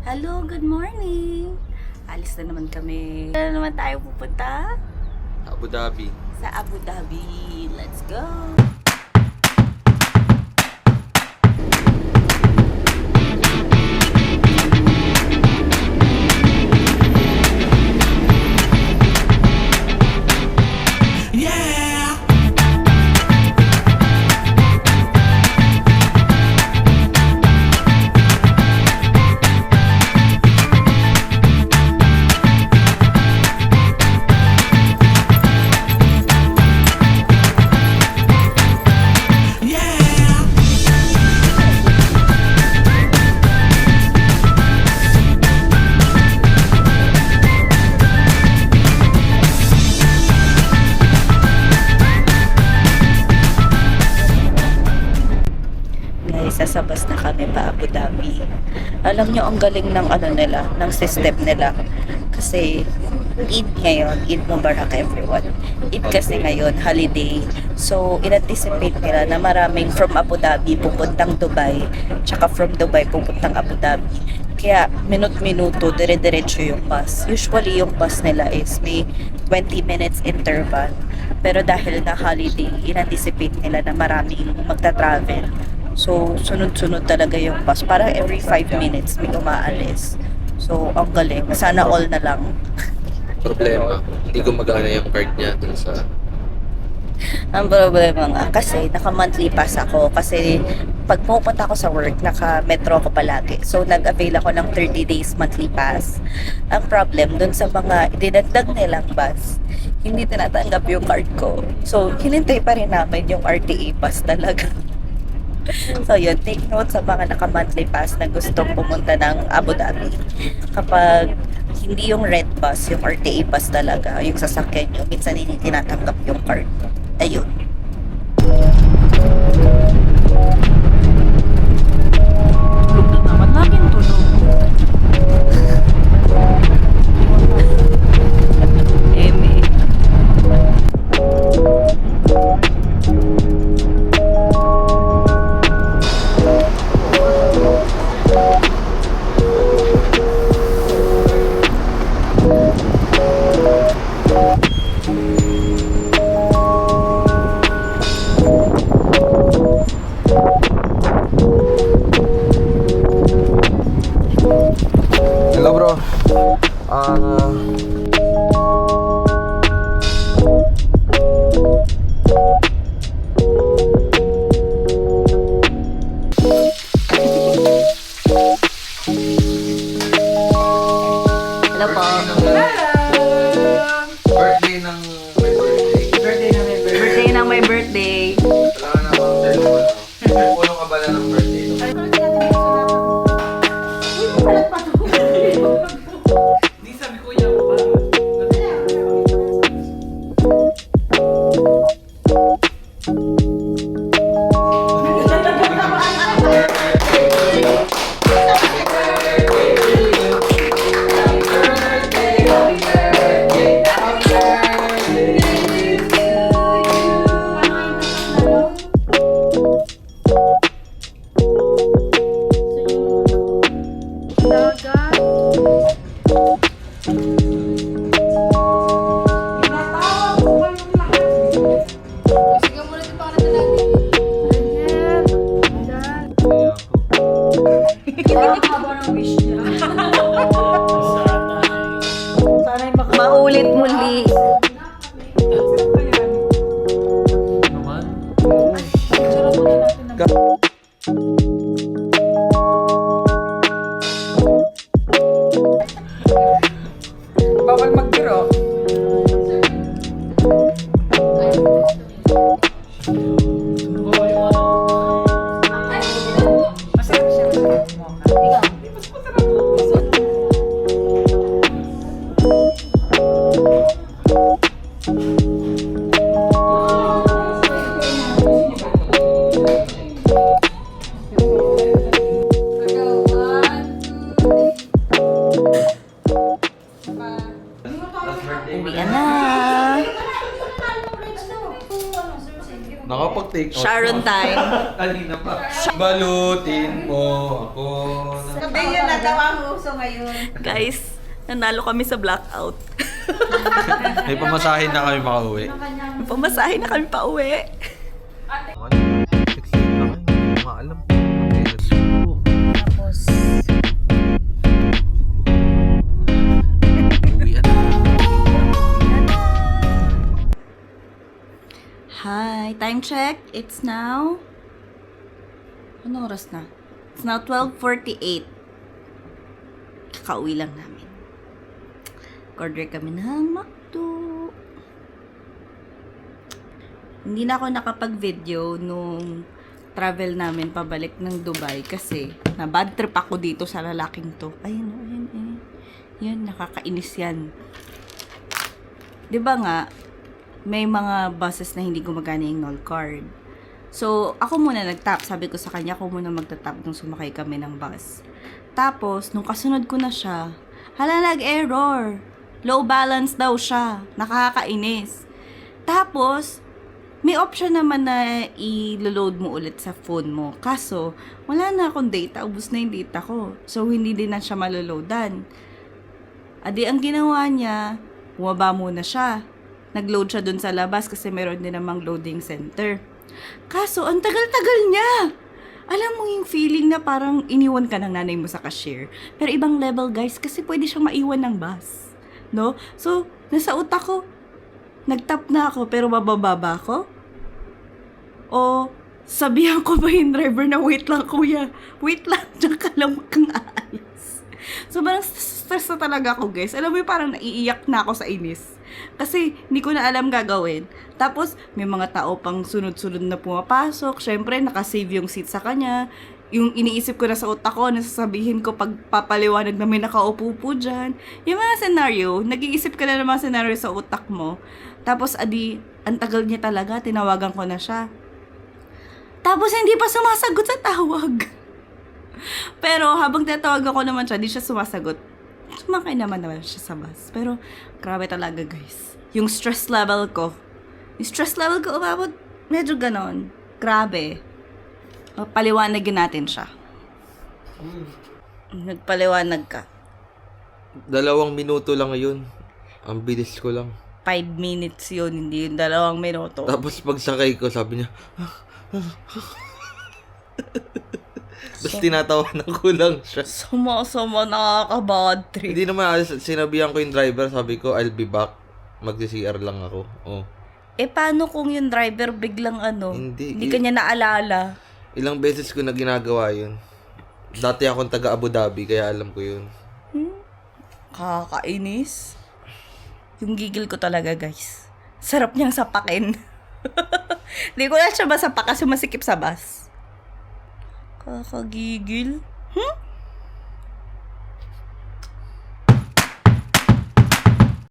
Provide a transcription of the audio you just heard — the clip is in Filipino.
Hello, good morning! Alis na naman kami. Saan naman tayo pupunta? Abu Dhabi. Sa Abu Dhabi. Let's go! Sasabas na kami pa Abu Dhabi. Alam nyo, ang galing ng nila, ng system nila. Kasi Eid ngayon, Eid Mubarak everyone. Eid kasi ngayon, holiday. So, in-anticipate nila na maraming from Abu Dhabi pupuntang Dubai, tsaka from Dubai pupuntang Abu Dhabi. Kaya, minut-minuto, dire-diretso yung bus. Usually, yung bus nila is may 20 minutes interval. Pero dahil na holiday, in-anticipate nila na maraming magta-travel. So, sunod-sunod talaga yung bus. Parang every 5 minutes may umaalis. So, ang galing. Sana all na lang. Problema, hindi gumagana yung card niya dun sa... Ang problema nga, kasi naka-monthly pass ako. Kasi pag pupunta ako sa work, naka-metro ako palagi. So, nag-avail ako ng 30 days monthly pass. Ang problem, dun sa mga dinagdag nilang bus, hindi tinatanggap yung card ko. So, hinintay pa rin namin yung RTA pass talaga. So yun, take note sa mga naka-monthly pass na gustong pumunta ng Abu Dhabi. Kapag hindi yung red bus, yung RTA bus talaga, yung sasakyan nyo, minsan hindi tinatanggap yung card. Ayun. Tulog na naman, laging tulog. Eme. Hello bro. Hello po. Birthday ng may birthday. Birthday ng may birthday. Kailangan na bang telepono? Punong abala ng birthday. Hindi sabi ko yan pa. Maulit muli. Bawal mag-draw. Masarap siya. Nakapag-take out. Sharon time. Kanina pa. Balutin mo ako. Hindi yun nagawa ang uso ngayon. Guys, nanalo kami sa blackout. May pamasahin na kami makauwi. Pamasahe na kami pa uwi. 6 na kayo, hindi ko nga alam. Okay, let's go. Tapos, Uwian na. hi, time check. It's now... Anong oras na? It's now 12:48. Kakauwi lang namin. Order kami ng McDo. Hindi na ako nakapag-video nung travel namin pabalik ng Dubai kasi na bad trip ako dito sa lalaking to. Ayun, ayun, ayun. Yan, nakakainis yan. 'Di ba nga, may mga buses na hindi gumagana yung null card. So, ako muna nag-tap. Sabi ko sa kanya, ako muna magta-tap nung sumakay kami ng bus. Tapos, nung kasunod ko na siya, hala, nag-error. Low balance daw siya. Nakakainis. Tapos, may option naman na i-load mo ulit sa phone mo. Kaso, wala na akong data. Ubus na yung data ko. So, hindi din na siya maloloadan. Adi, ang ginawa niya, bumaba muna siya. Nag-load siya dun sa labas kasi meron din namang loading center. Kaso, ang tagal-tagal niya. Alam mo yung feeling na parang iniwan ka ng nanay mo sa cashier. Pero ibang level, guys, kasi pwede siyang maiwan ng bus. No? So, nasa utak ko, nag-tap na ako, pero bababa ko? O, sabihan ko ba yung driver na, wait lang, kuya. Wait lang, dyan ka lang, wag kang aalis. So, parang stress na talaga ako, guys. Alam mo yung parang naiiyak na ako sa inis. Kasi, hindi ko na alam gagawin. Tapos, may mga tao pang sunod-sunod na pumapasok. Syempre, nakasave yung seat sa kanya. Yung iniisip ko na sa utak ko, nasasabihin ko pag papaliwanag na may nakaupo po dyan. Yung mga senaryo, nag-iisip ka na ng mga senaryo sa utak mo. Tapos, adi, ang tagal niya talaga, tinawagan ko na siya. Tapos, hindi pa sumasagot sa tawag. Pero, habang tatawagan ko naman siya, di siya sumasagot. Sumakay naman siya sa bus. Pero, grabe talaga, guys. Yung stress level ko umabot, medyo ganon. Grabe. Paliwanagin natin siya. Nagpaliwanag ka. 2 minuto lang yun. Ang bilis ko lang. 5 minutes yun, hindi yung 2 minuto. Tapos pagsakay ko, sabi niya, tapos tinatawanan ko lang siya. Sama-sama, nakaka-bad trip. Hindi naman, sinabihan ko yung driver, sabi ko, I'll be back. Mag-CR lang ako. Oh. Paano kung yung driver biglang Hindi. Hindi ka niya naalala? Ilang beses ko na ginagawa yun. Dati akong taga Abu Dhabi, kaya alam ko yun. Kakainis. Yung gigil ko talaga, guys. Sarap niyang sapakin. Hindi ko na siya masapak kasi masikip sa bus. Kakagigil.